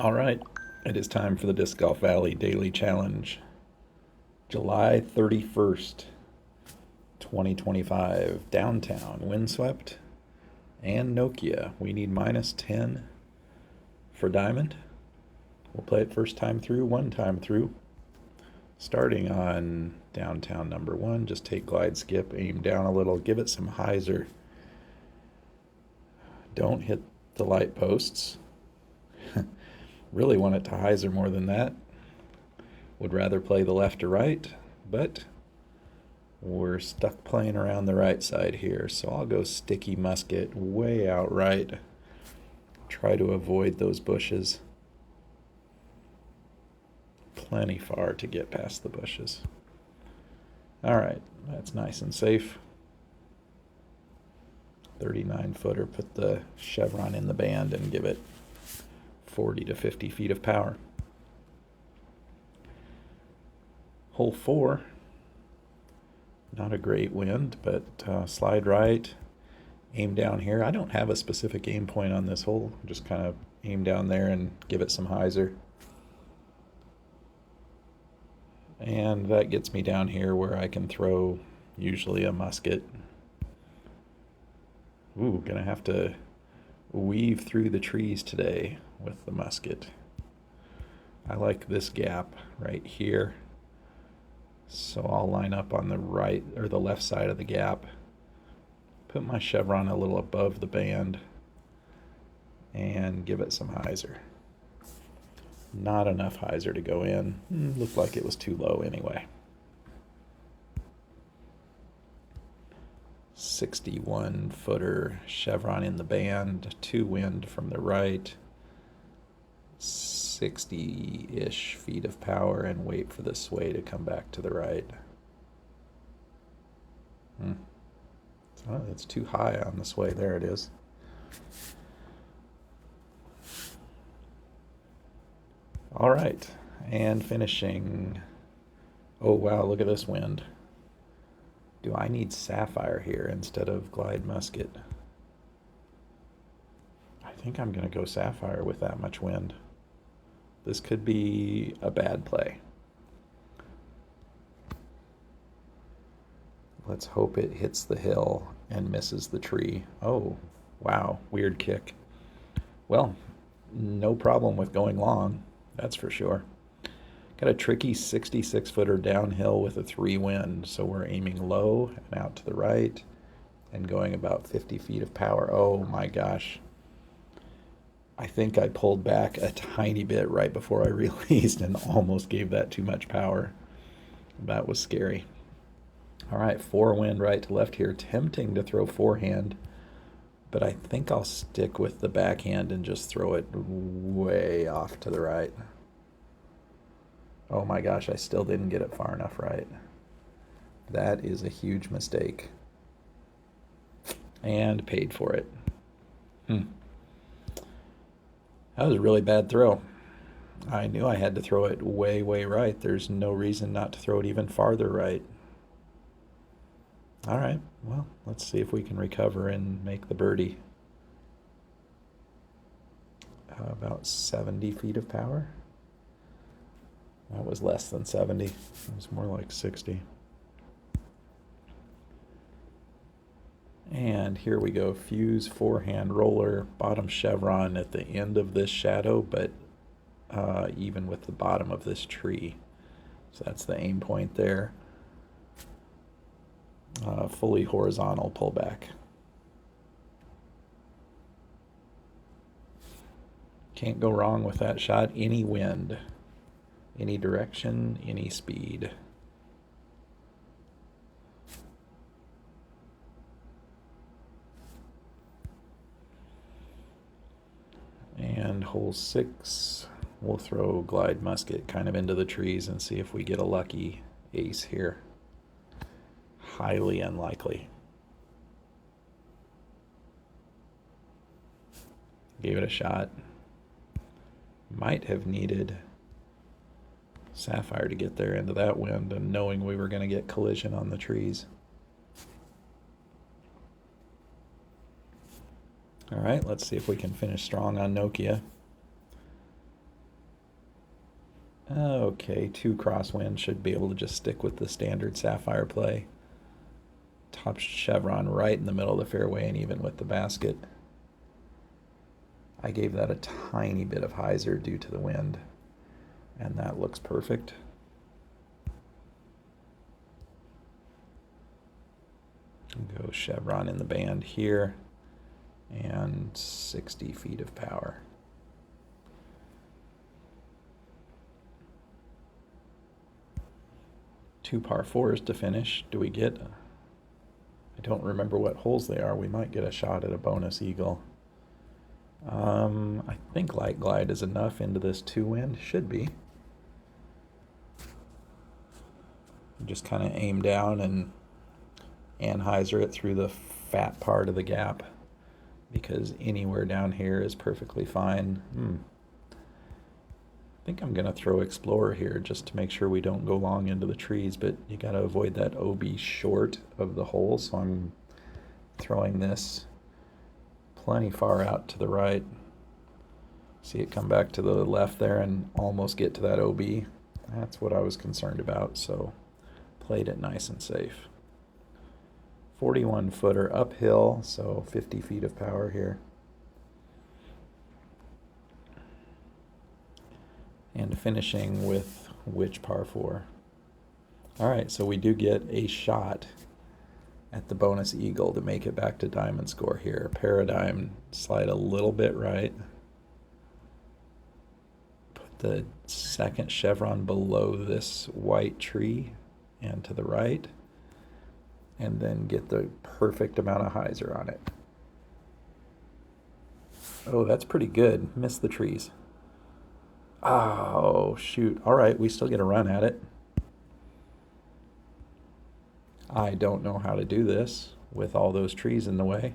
All right, it is time for the Disc Golf Valley Daily Challenge. July 31st, 2025, downtown, windswept, and Nokia. We need minus 10 for diamond. We'll play it first time through, one time through. Starting on downtown number one, just take glide skip, aim down a little, give it some hyzer. Don't hit the light posts. Really want it to hyzer more than that. Would rather play the left or right, but we're stuck playing around the right side here, so I'll go sticky musket way out right. Try to avoid those bushes. Plenty far to get past the bushes. All right, that's nice and safe. 39 footer, put the chevron in the band and give it 40 to 50 feet of power. Hole 4, not a great wind, but slide right, aim down here. I don't have a specific aim point on this hole, just kind of aim down there and give it some hyzer. And that gets me down here where I can throw usually a musket. Ooh, gonna have to weave through the trees today with the musket. I like this gap right here. So I'll line up on the right or the left side of the gap. Put my chevron a little above the band and give it some hyzer. Not enough hyzer to go in. Looked like it was too low anyway. 61 footer chevron in the band, 2 wind from the right, 60-ish feet of power, and wait for the sway to come back to the right. Oh, it's too high on the sway. There it is. All right, and finishing. Oh wow, look at this wind. Do I need sapphire here instead of glide musket? I think I'm going to go sapphire with that much wind. This could be a bad play. Let's hope it hits the hill and misses the tree. Oh, wow, weird kick. Well, no problem with going long, that's for sure. Got a tricky 66-footer downhill with a 3 wind, so we're aiming low and out to the right and going about 50 feet of power. Oh my gosh. I think I pulled back a tiny bit right before I released and almost gave that too much power. That was scary. All right, 4 wind right to left here. Tempting to throw forehand, but I think I'll stick with the backhand and just throw it way off to the right. Oh my gosh, I still didn't get it far enough right. That is a huge mistake. And paid for it. That was a really bad throw. I knew I had to throw it way, way right. There's no reason not to throw it even farther right. All right, well, let's see if we can recover and make the birdie. About 70 feet of power. That was less than 70. It was more like 60. And here we go. Fuse, forehand, roller, bottom chevron at the end of this shadow, but even with the bottom of this tree. So that's the aim point there. Fully horizontal pullback. Can't go wrong with that shot. Any wind, any direction, any speed. And hole 6, we'll throw glide musket kind of into the trees and see if we get a lucky ace here. Highly unlikely. Gave it a shot. Might have needed sapphire to get there into that wind, and knowing we were going to get collision on the trees. All right, let's see if we can finish strong on Nokia. Okay, 2 crosswind should be able to just stick with the standard sapphire play. Top chevron right in the middle of the fairway and even with the basket. I gave that a tiny bit of hyzer due to the wind, and that looks perfect. Go chevron in the band here, and 60 feet of power. Two par fours to finish. Do we get, I don't remember what holes they are. We might get a shot at a bonus eagle. I think light glide is enough into this 2-wind. Should be. Just kind of aim down and anhyzer it through the fat part of the gap, because anywhere down here is perfectly fine. I think I'm going to throw Explorer here just to make sure we don't go long into the trees, but you got to avoid that OB short of the hole, so I'm throwing this plenty far out to the right. See it come back to the left there and almost get to that OB. That's what I was concerned about, so played it nice and safe. 41 footer uphill, so 50 feet of power here. And finishing with which par 4. All right, so we do get a shot at the bonus eagle to make it back to diamond score here. Paradigm, slide a little bit right. Put the second chevron below this white tree and to the right, and then get the perfect amount of hyzer on it. Oh, that's pretty good. Missed the trees. Oh, shoot. All right, we still get a run at it. I don't know how to do this with all those trees in the way.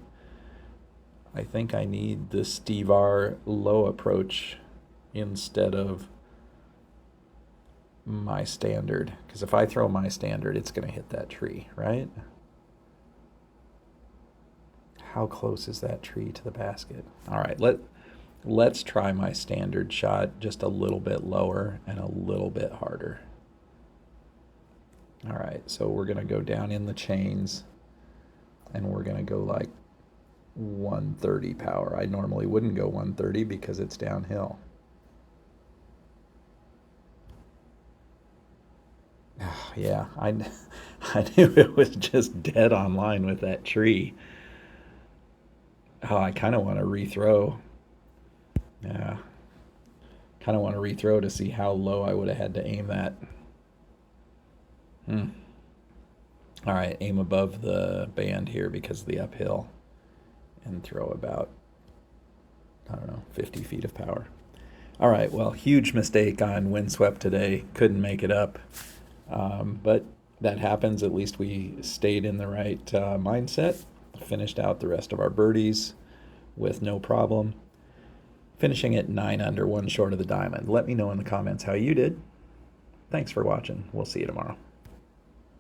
I think I need the Steve R low approach instead of my standard, because if I throw my standard, it's going to hit that tree, right? How close is that tree to the basket? All right, let's try my standard shot just a little bit lower and a little bit harder. All right, so we're going to go down in the chains, and we're going to go like 130 power. I normally wouldn't go 130 because it's downhill. Yeah, I knew it was just dead on line with that tree. Oh, I kind of want to rethrow. Yeah, kind of want to rethrow to see how low I would have had to aim that. All right, aim above the band here because of the uphill, and throw about, I don't know, 50 feet of power. All right, well, huge mistake on Windswept today. Couldn't make it up, but that happens. At least we stayed in the right mindset. Finished out the rest of our birdies with no problem. Finishing at 9 under, 1 short of the diamond. Let me know in the comments how you did. Thanks for watching. We'll see you tomorrow.